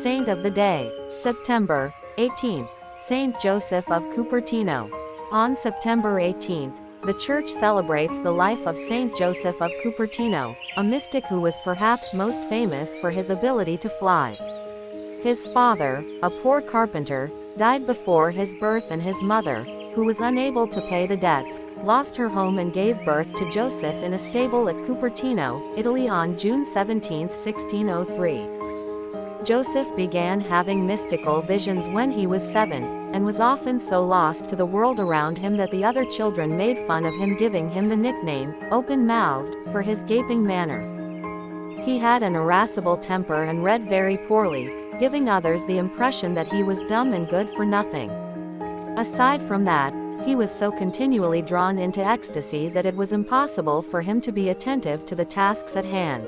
Saint of the Day, September 18th, Saint Joseph of Cupertino. On September 18th, the Church celebrates the life of Saint Joseph of Cupertino, a mystic who was perhaps most famous for his ability to fly. His father, a poor carpenter, died before his birth, and his mother, who was unable to pay the debts, lost her home and gave birth to Joseph in a stable at Cupertino, Italy on June 17, 1603. Joseph began having mystical visions when he was 7, and was often so lost to the world around him that the other children made fun of him, giving him the nickname, open-mouthed, for his gaping manner. He had an irascible temper and read very poorly, giving others the impression that he was dumb and good for nothing. Aside from that, he was so continually drawn into ecstasy that it was impossible for him to be attentive to the tasks at hand.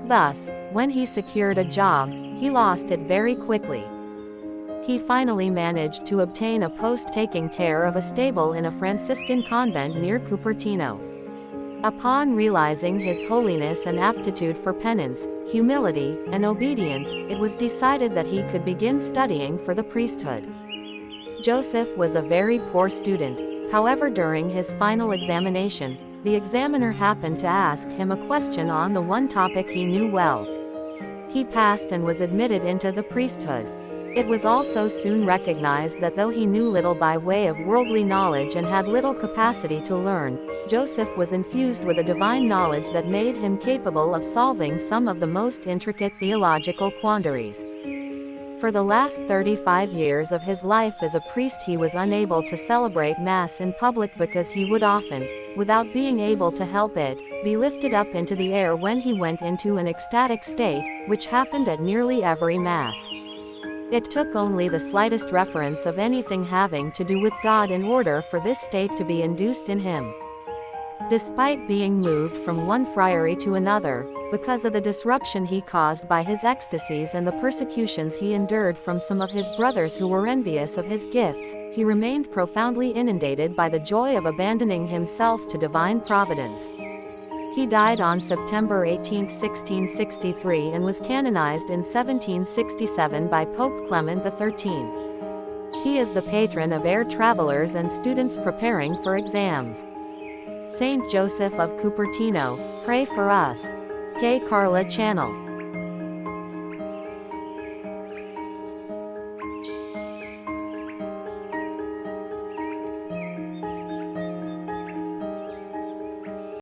Thus, when he secured a job, he lost it very quickly. He finally managed to obtain a post taking care of a stable in a Franciscan convent near Cupertino. Upon realizing his holiness and aptitude for penance, humility, and obedience, it was decided that he could begin studying for the priesthood. Joseph was a very poor student. However, during his final examination, the examiner happened to ask him a question on the one topic he knew well. He passed and was admitted into the priesthood. It was also soon recognized that though he knew little by way of worldly knowledge and had little capacity to learn, Joseph was infused with a divine knowledge that made him capable of solving some of the most intricate theological quandaries. For the last 35 years of his life as a priest, he was unable to celebrate Mass in public because he would often, without being able to help it, be lifted up into the air when he went into an ecstatic state, which happened at nearly every Mass. It took only the slightest reference of anything having to do with God in order for this state to be induced in him. Despite being moved from one friary to another, because of the disruption he caused by his ecstasies and the persecutions he endured from some of his brothers who were envious of his gifts, he remained profoundly inundated by the joy of abandoning himself to divine providence. He died on September 18, 1663, and was canonized in 1767 by Pope Clement XIII. He is the patron of air travelers and students preparing for exams. Saint Joseph of Cupertino, pray for us. Carla Channel.